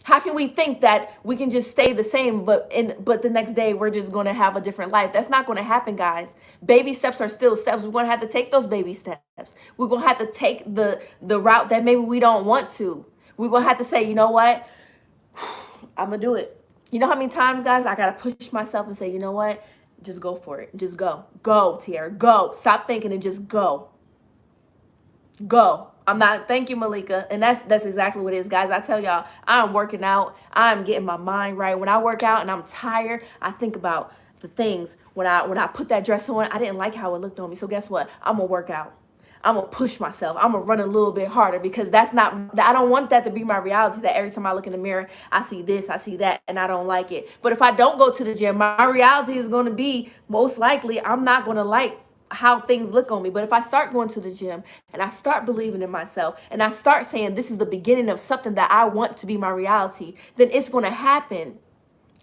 A: How can we think that we can just stay the same, but the next day we're just going to have a different life? That's not going to happen, guys. Baby steps are still steps. We're going to have to take those baby steps. We're going to have to take the route that maybe we don't want to. We're going to have to say, you know what? I'm going to do it. You know how many times, guys, I got to push myself and say, you know what? Just go for it. Just go. Go, Tiera. Go. Stop thinking and just go. Go. I'm not, thank you, Malika. And that's exactly what it is, guys. I tell y'all, I'm working out. I'm getting my mind right. When I work out and I'm tired, I think about the things. When I put that dress on, I didn't like how it looked on me. So guess what? I'm going to work out. I'm going to push myself. I'm going to run a little bit harder because I don't want that to be my reality, that every time I look in the mirror, I see this, I see that, and I don't like it. But if I don't go to the gym, my reality is going to be, most likely, I'm not going to like how things look on me. But if I start going to the gym and I start believing in myself and I start saying this is the beginning of something that I want to be my reality, then it's going to happen.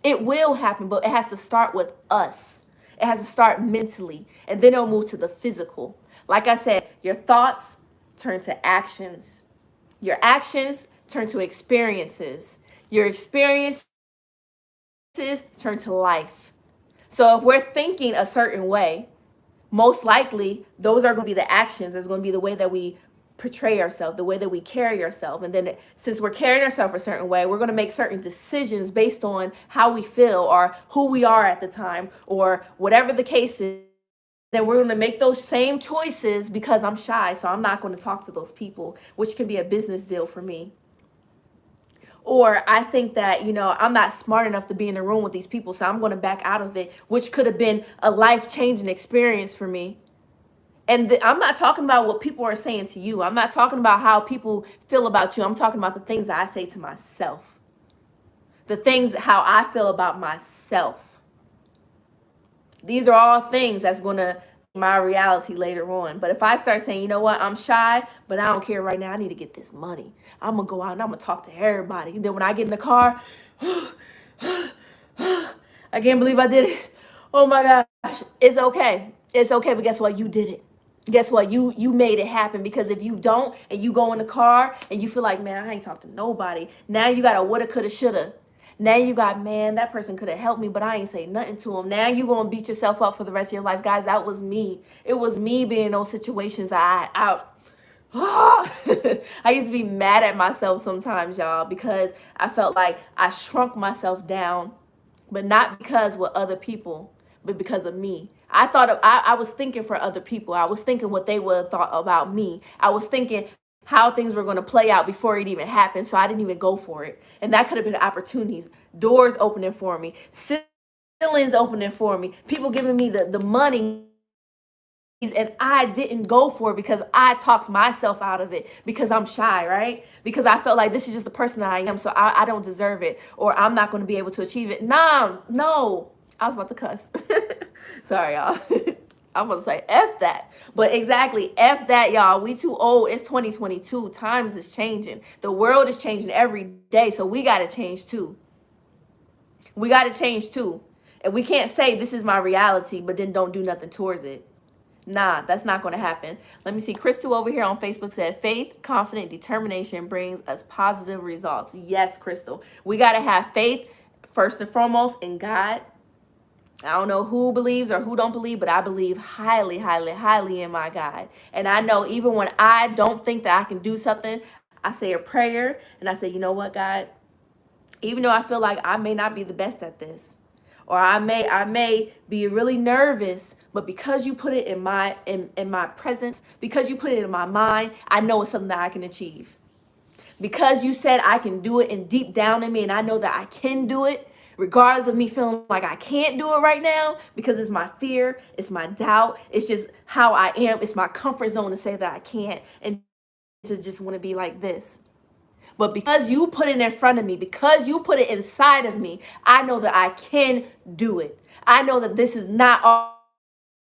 A: It will happen, but it has to start with us. It has to start mentally, and then it'll move to the physical. Like I said, your thoughts turn to actions. Your actions turn to experiences. Your experiences turn to life. So if we're thinking a certain way, most likely those are going to be the actions. It's going to be the way that we portray ourselves, the way that we carry ourselves. And then since we're carrying ourselves a certain way, we're going to make certain decisions based on how we feel or who we are at the time or whatever the case is. Then we're going to make those same choices because I'm shy. So I'm not going to talk to those people, which can be a business deal for me. Or I think that, I'm not smart enough to be in a room with these people, so I'm going to back out of it, which could have been a life-changing experience for me. And I'm not talking about what people are saying to you. I'm not talking about how people feel about you. I'm talking about the things that I say to myself. The things, how I feel about myself. These are all things that's going to be my reality later on. But if I start saying, you know what, I'm shy, but I don't care right now. I need to get this money. I'm going to go out and I'm going to talk to everybody. And then when I get in the car, I can't believe I did it. Oh my gosh. It's okay. It's okay. But guess what? You did it. guess what? You made it happen. Because if you don't, and you go in the car and you feel like, man, I ain't talked to nobody. Now you got a woulda, coulda, shoulda. Now you got, man, that person could have helped me, but I ain't say nothing to him. Now you gonna beat yourself up for the rest of your life. Guys, that was me. It was me being in those situations that I used to be mad at myself sometimes, y'all, because I felt like I shrunk myself down, but not because with other people, but because of me. I was thinking for other people. I was thinking what they would have thought about me. I was thinking how things were going to play out before it even happened. So I didn't even go for it. And that could have been opportunities, doors opening for me, ceilings opening for me, people giving me the money. And I didn't go for it because I talked myself out of it because I'm shy, right? Because I felt like this is just the person that I am, so I don't deserve it, or I'm not going to be able to achieve it. Nah, no. I was about to cuss. Sorry, y'all. I'm going to say F that. But exactly, F that, y'all. We too old. It's 2022. Times is changing. The world is changing every day, so we got to change too. We got to change too. And we can't say this is my reality, but then don't do nothing towards it. Nah, that's not going to happen. Let me see. Crystal over here on Facebook said, faith, confident, determination brings us positive results. Yes, Crystal. We got to have faith first and foremost in God. I don't know who believes or who don't believe, but I believe highly, highly, highly in my God. And I know even when I don't think that I can do something, I say a prayer and I say, you know what, God, even though I feel like I may not be the best at this, or I may be really nervous, but because you put it in my presence, because you put it in my mind, I know it's something that I can achieve. Because you said I can do it, and deep down in me, and I know that I can do it, regardless of me feeling like I can't do it right now, because it's my fear, it's my doubt, it's just how I am, it's my comfort zone to say that I can't, and to just want to be like this. But because you put it in front of me, because you put it inside of me, I know that I can do it. I know that this is not our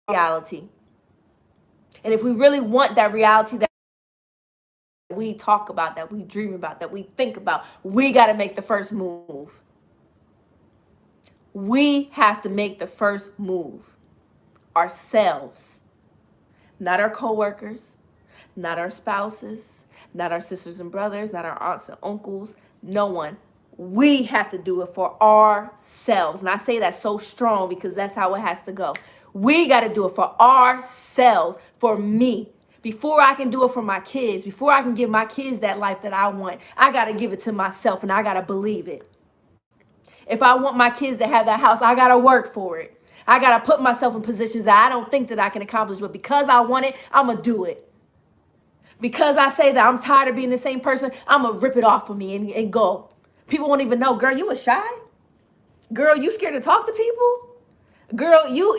A: reality. And if we really want that reality that we talk about, that we dream about, that we think about, we got to make the first move. We have to make the first move ourselves, not our coworkers, not our spouses, not our sisters and brothers, not our aunts and uncles, no one. We have to do it for ourselves. And I say that so strong because that's how it has to go. We got to do it for ourselves, for me. Before I can do it for my kids, before I can give my kids that life that I want, I got to give it to myself and I got to believe it. If I want my kids to have that house, I got to work for it. I got to put myself in positions that I don't think that I can accomplish, but because I want it, I'm going to do it. Because I say that I'm tired of being the same person, I'm going to rip it off of me and go. People won't even know, girl, you was shy? Girl, you scared to talk to people? Girl, you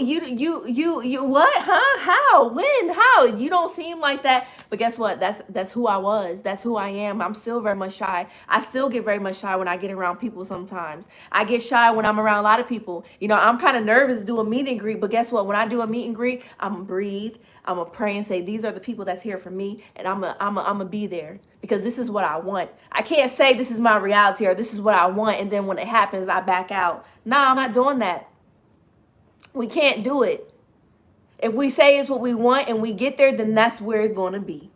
A: what? Huh? How? When? How? You don't seem like that. But guess what? That's who I was. That's who I am. I'm still very much shy. I still get very much shy when I get around people sometimes. I get shy when I'm around a lot of people. You know, I'm kind of nervous to do a meet and greet, but guess what? When I do a meet and greet, I'm gonna breathe. I'm gonna pray and say, these are the people that's here for me, and I'm gonna be there because this is what I want. I can't say this is my reality or this is what I want, and then when it happens, I back out. Nah, I'm not doing that. We can't do it. If we say it's what we want and we get there, then that's where it's going to be.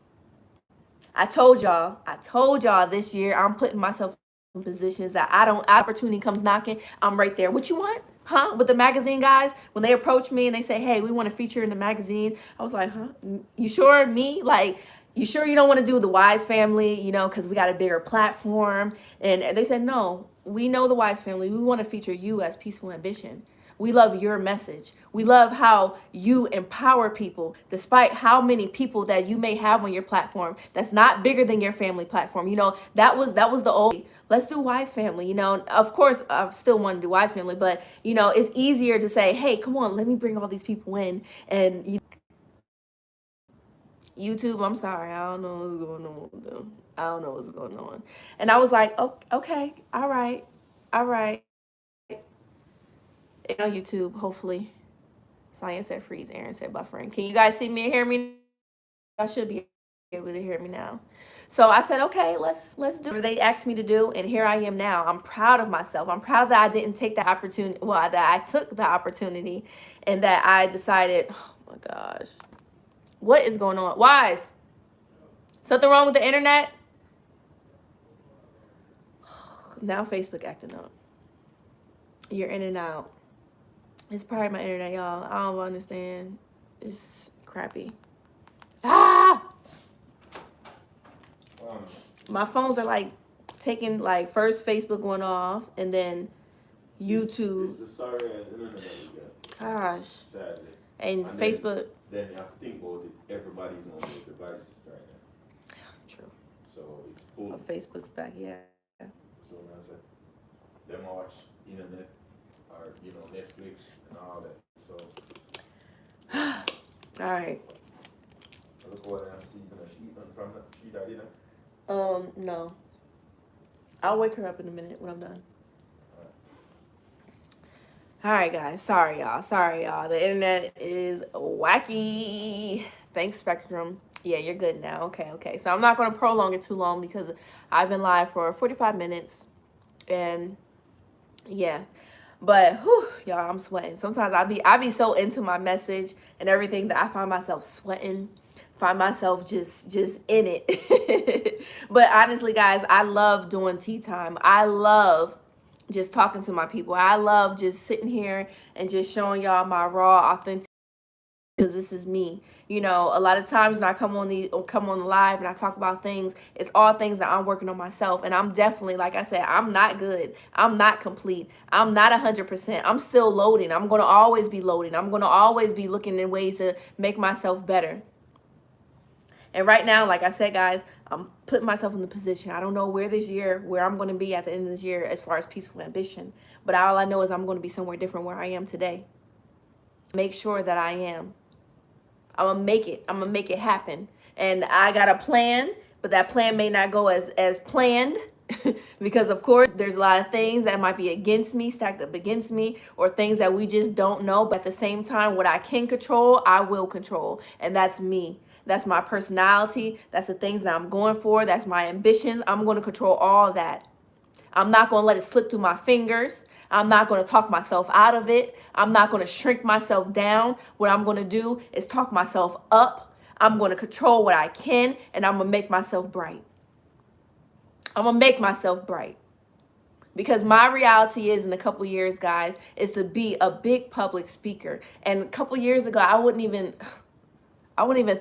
A: I told y'all this year, I'm putting myself in positions that opportunity comes knocking, I'm right there. What you want? Huh? With the magazine guys, when they approach me and they say, hey, we want to feature in the magazine, I was like, huh? You sure? Me? Like, you sure you don't want to do the Wise Family, you know, because we got a bigger platform? And they said, no, we know the Wise Family. We want to feature you as Peaceful Ambition. We love your message. We love how you empower people, despite how many people that you may have on your platform that's not bigger than your family platform. You know, that was the old, let's do Wise Family. You know, of course, I still want to do Wise Family, but, you know, it's easier to say, hey, come on, let me bring all these people in. And YouTube, I'm sorry, I don't know what's going on with them. I don't know what's going on. And I was like, oh, okay, all right. On YouTube, hopefully. Sonya said freeze, Aaron said buffering. Can you guys see me and hear me? I should be able to hear me now. So I said, okay, let's do what they asked me to do, and here I am now. I'm proud of myself. I'm proud that I didn't take the opportunity, well, that I took the opportunity, and that I decided, oh my gosh, What is going on? Wise? Something wrong with the internet? Now Facebook acting up. You're in and out. It's probably my internet, y'all. I don't understand. It's crappy. Ah! My phones are like taking, like, first Facebook went off and then YouTube.
B: It's the sorry ass internet that we got.
A: Gosh.
B: Sadly.
A: And Facebook.
B: Then you have to think about it. Everybody's on their devices right now.
A: True.
B: So it's cool.
A: Oh, Facebook's back, yeah.
B: So I said, them watch internet or Netflix and all that. So.
A: All right.
B: I look forward to seeing she from that. She died in.
A: No. I'll wake her up in a minute when I'm done. All right, guys. Sorry, y'all. The internet is wacky. Thanks, Spectrum. Yeah, you're good now. Okay. So I'm not going to prolong it too long because I've been live for 45 minutes. And yeah. But whew, y'all, I'm sweating. Sometimes I be so into my message and everything that I find myself sweating. Find myself just in it. But honestly, guys, I love doing tea time. I love just talking to my people. I love just sitting here and just showing y'all my raw, authentic, because this is me. A lot of times when I come on the live and I talk about things, it's all things that I'm working on myself. And I'm definitely, like I said, I'm not good. I'm not complete. I'm not 100%. I'm still loading. I'm going to always be loading. I'm going to always be looking in ways to make myself better. And right now, like I said, guys, I'm putting myself in the position. I don't know where I'm going to be at the end of this year as far as peaceful ambition. But all I know is I'm going to be somewhere different where I am today. Make sure that I am. I'm going to make it. I'm going to make it happen. And I got a plan, but that plan may not go as planned. Because, of course, there's a lot of things that might be against me, stacked up against me, or things that we just don't know. But at the same time, what I can control, I will control. And that's me. That's my personality. That's the things that I'm going for. That's my ambitions. I'm going to control all that. I'm not going to let it slip through my fingers. I'm not going to talk myself out of it. I'm not going to shrink myself down. What I'm going to do is talk myself up. I'm going to control what I can, and I'm going to make myself bright. I'm going to make myself bright. Because my reality is, in a couple years, guys, is to be a big public speaker. And a couple years ago, I wouldn't even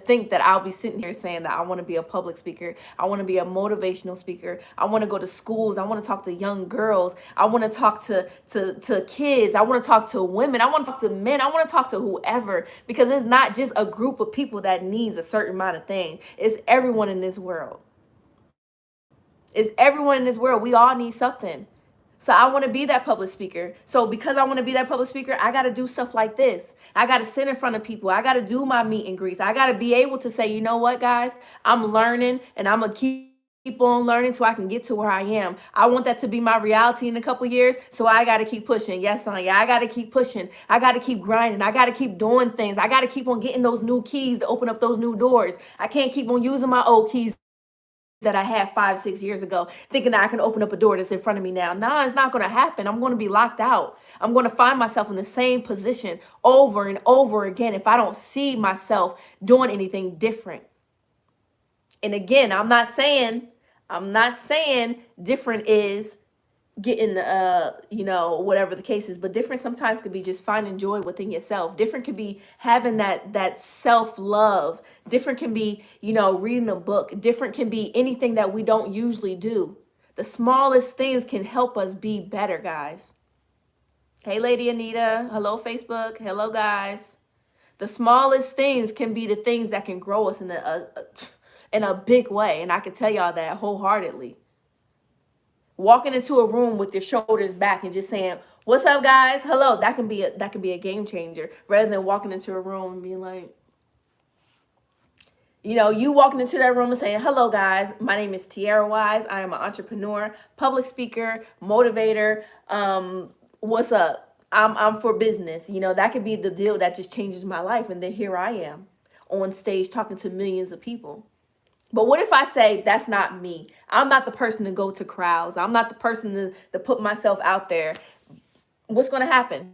A: think that I'll be sitting here saying that I want to be a public speaker. I want to be a motivational speaker. I want to go to schools. I want to talk to young girls. I want to talk to kids. I want to talk to women. I want to talk to men. I want to talk to whoever, because it's not just a group of people that needs a certain amount of thing. It's everyone in this world. It's everyone in this world. We all need something. So I want to be that public speaker. So because I want to be that public speaker, I got to do stuff like this. I got to sit in front of people. I got to do my meet and greets. I got to be able to say, you know what, guys, I'm learning, and I'm going to keep on learning so I can get to where I am. I want that to be my reality in a couple years. So I got to keep pushing. Yes, son. Yeah, I got to keep pushing. I got to keep grinding. I got to keep doing things. I got to keep on getting those new keys to open up those new doors. I can't keep on using my old keys that I had 5-6 years ago, thinking that I can open up a door that's in front of me now. Nah, it's not going to happen. I'm going to be locked out. I'm going to find myself in the same position over and over again if I don't see myself doing anything different. And again, I'm not saying different is getting whatever the case is, but different sometimes could be just finding joy within yourself. Different could be having that self-love. Different can be reading a book. Different can be anything that we don't usually do. The smallest things can help us be better, guys. Hey, Lady Anita. Hello, Facebook. Hello, guys. The smallest things can be the things that can grow us in a big way, and I can tell y'all that wholeheartedly. Walking into a room with your shoulders back and just saying, "What's up, guys? Hello." That can be a game changer, rather than walking into a room and being like, you walking into that room and saying, "Hello, guys. My name is Tiera Wise. I am an entrepreneur, public speaker, motivator. What's up? I'm for business." That could be the deal that just changes my life. And then here I am on stage talking to millions of people. But what if I say that's not me? I'm not the person to go to crowds. I'm not the person to put myself out there. What's going to happen?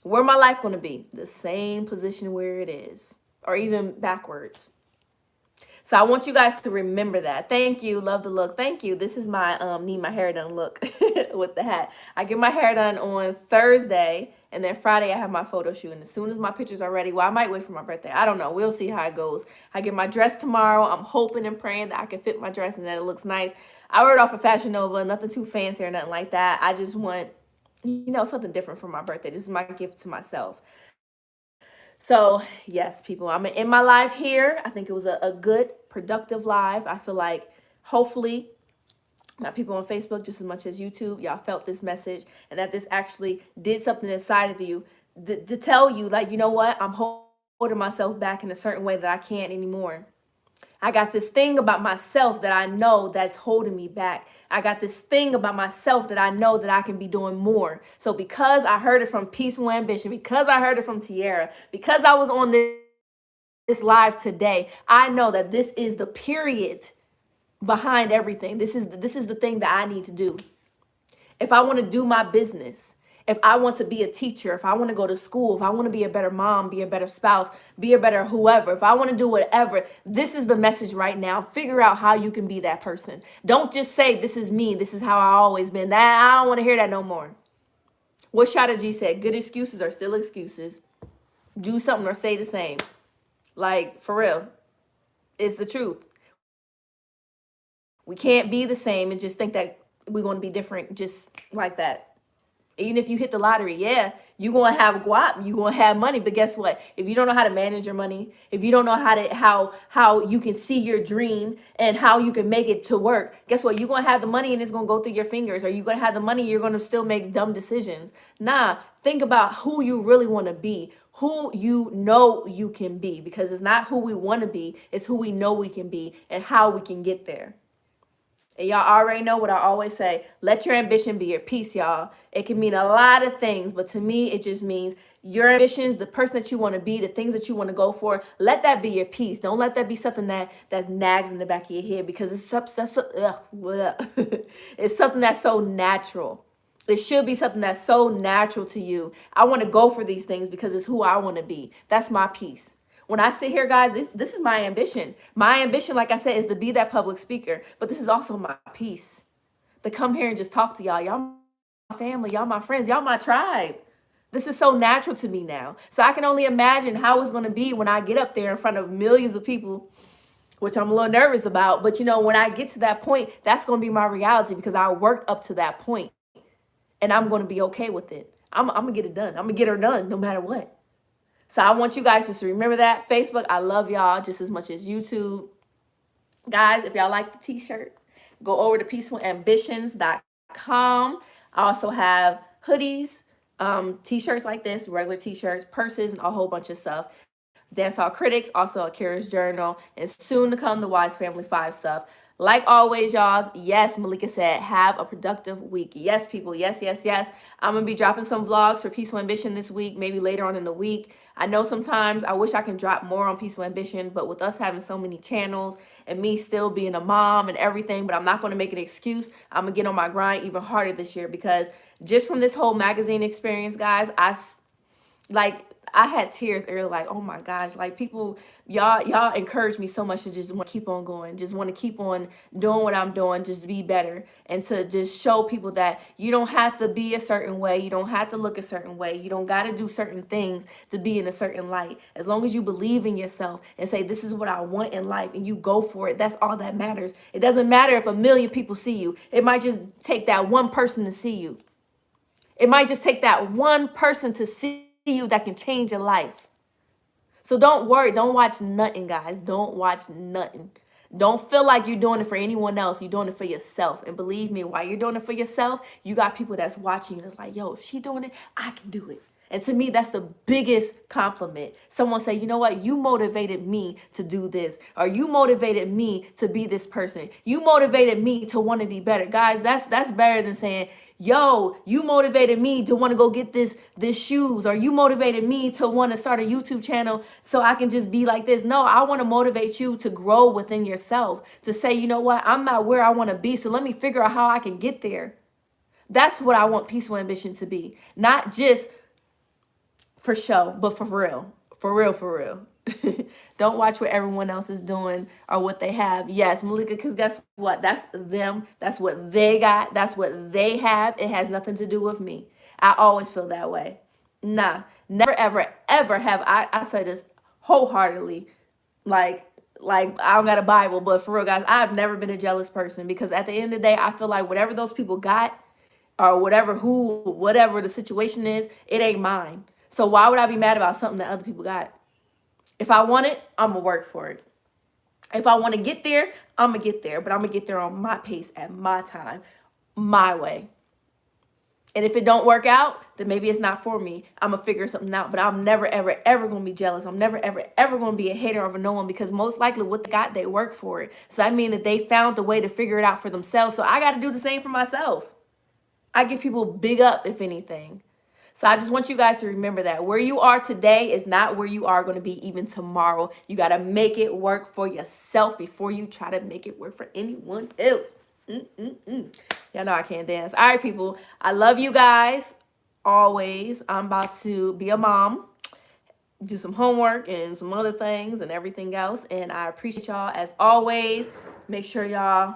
A: Where my life going to be? The same position where it is. or even backwards. So I want you guys to remember that. Thank you. Love the look. Thank you. This is my need my hair done look with the hat. I get my hair done on Thursday, and then Friday I have my photo shoot. And as soon as my pictures are ready, well, I might wait for my birthday. I don't know. We'll see how it goes. I get my dress tomorrow. I'm hoping and praying that I can fit my dress and that it looks nice. I ordered off of Fashion Nova, nothing too fancy or nothing like that. I just want, something different for my birthday. This is my gift to myself. So, yes, people, I'm in my live here. I think it was a good, productive live. I feel like hopefully not people on Facebook just as much as YouTube, y'all felt this message and that this actually did something inside of you to tell you, like, you know what, I'm holding myself back in a certain way that I can't anymore. I got this thing about myself that I know that's holding me back. I got this thing about myself that I know that I can be doing more. So because I heard it from Peaceful Ambition, because I heard it from Tiera, because I was on this live today, I know that this is the period behind everything. This is the thing that I need to do. If I want to do my business, if I want to be a teacher, if I want to go to school, if I want to be a better mom, be a better spouse, be a better whoever, if I want to do whatever, this is the message right now. Figure out how you can be that person. Don't just say, this is me, this is how I always been. That I don't want to hear that no more. What Shada G said, good excuses are still excuses. Do something or say the same. Like, for real. It's the truth. We can't be the same and just think that we're going to be different just like that. Even if you hit the lottery, yeah, you're going to have guap, you're going to have money. But guess what? If you don't know how to manage your money, if you don't know how you can see your dream and how you can make it to work, guess what? You're going to have the money and it's going to go through your fingers. Or you're going to have the money, you're going to still make dumb decisions. Nah, think about who you really want to be, who you know you can be. Because it's not who we want to be, it's who we know we can be and how we can get there. And y'all already know what I always say. Let your ambition be your peace, y'all. It can mean a lot of things, but to me, it just means your ambitions, the person that you want to be, the things that you want to go for. Let that be your peace. Don't let that be something that nags in the back of your head because it's it's something that's so natural. It should be something that's so natural to you. I want to go for these things because it's who I want to be. That's my peace. When I sit here, guys, this is my ambition. My ambition, like I said, is to be that public speaker. But this is also my peace. To come here and just talk to y'all. Y'all my family. Y'all my friends. Y'all my tribe. This is so natural to me now. So I can only imagine how it's going to be when I get up there in front of millions of people, which I'm a little nervous about. But, when I get to that point, that's going to be my reality because I worked up to that point. And I'm going to be okay with it. I'm going to get it done. I'm going to get her done no matter what. So I want you guys just to remember that. Facebook, I love y'all just as much as YouTube. Guys, if y'all like the t-shirt, go over to peaceful.ambitions.com. I also have hoodies, t-shirts like this, regular t-shirts, purses, and a whole bunch of stuff. Dancehall Critics, also Akira's Journal, and soon to come the Wise Family 5 stuff. Like always, y'all, yes, Malika said, have a productive week. Yes, people, yes, yes, yes. I'm going to be dropping some vlogs for Peaceful Ambition this week, maybe later on in the week. I know sometimes I wish I can drop more on Peaceful Ambition, but with us having so many channels and me still being a mom and everything, but I'm not going to make an excuse. I'm going to get on my grind even harder this year because just from this whole magazine experience, guys, I had tears earlier, like, oh my gosh, like people, y'all encourage me so much to just want to keep on going, just want to keep on doing what I'm doing, just to be better and to just show people that you don't have to be a certain way. You don't have to look a certain way. You don't got to do certain things to be in a certain light. As long as you believe in yourself and say, this is what I want in life and you go for it. That's all that matters. It doesn't matter if 1 million people see you. It might just take that one person to see you. It might just take that one person to see you that can change your life. So don't worry. Don't watch nothing, guys. Don't watch nothing. Don't feel like you're doing it for anyone else. You're doing it for yourself. And believe me, while you're doing it for yourself, you got people that's watching you. That's like, yo, if she doing it, I can do it. And to me, that's the biggest compliment. Someone say, you know what? You motivated me to do this. Or you motivated me to be this person. You motivated me to want to be better. Guys, that's better than saying, yo, you motivated me to want to go get this shoes. Or you motivated me to want to start a YouTube channel so I can just be like this. No, I want to motivate you to grow within yourself. To say, you know what? I'm not where I want to be. So let me figure out how I can get there. That's what I want Peaceful Ambition to be. Not just for show, but for real. For real, for real. Don't watch what everyone else is doing or what they have. Yes, Malika, because guess what? That's them. That's what they got. That's what they have. It has nothing to do with me. I always feel that way. Nah, never, ever, ever have I say this wholeheartedly. Like, like I don't got a Bible, but for real, guys, I've never been a jealous person because at the end of the day, I feel like whatever those people got or whatever the situation is, it ain't mine. So why would I be mad about something that other people got? If I want it, I'm gonna work for it. If I want to get there, I'm gonna get there, but I'm gonna get there on my pace at my time, my way. And if it don't work out, then maybe it's not for me. I'm gonna figure something out. But I'm never, ever, ever gonna be jealous. I'm never, ever, ever gonna be a hater over no one because most likely what they got, they work for it. So I mean that they found a way to figure it out for themselves. So I got to do the same for myself. I give people big up, if anything. So I just want you guys to remember that where you are today is not where you are going to be even tomorrow. You got to make it work for yourself before you try to make it work for anyone else. Y'all know I can't dance. All right, people. I love you guys always. I'm about to be a mom, do some homework and some other things and everything else. And I appreciate y'all as always. Make sure y'all...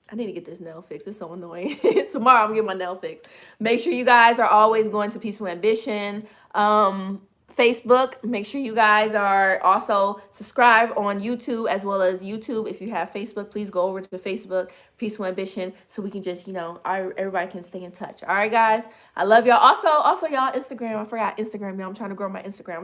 A: I need to get this nail fixed. It's so annoying. Tomorrow I'm gonna get my nail fixed. Make sure you guys are always going to Peaceful Ambition Facebook. Make sure you guys are also subscribed on YouTube as well as YouTube. If you have Facebook, please go over to Facebook, Peaceful Ambition, so we can just, everybody can stay in touch. All right, guys. I love y'all. Also, y'all, Instagram. I forgot Instagram. Y'all, I'm trying to grow my Instagram.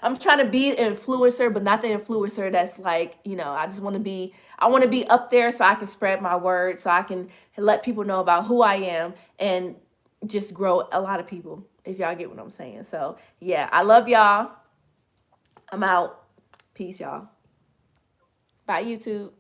A: I'm trying to be an influencer, but not the influencer that's like, I just want to be. I want to be up there so I can spread my word, so I can let people know about who I am and just grow a lot of people, if y'all get what I'm saying. So, yeah, I love y'all. I'm out. Peace, y'all. Bye, YouTube.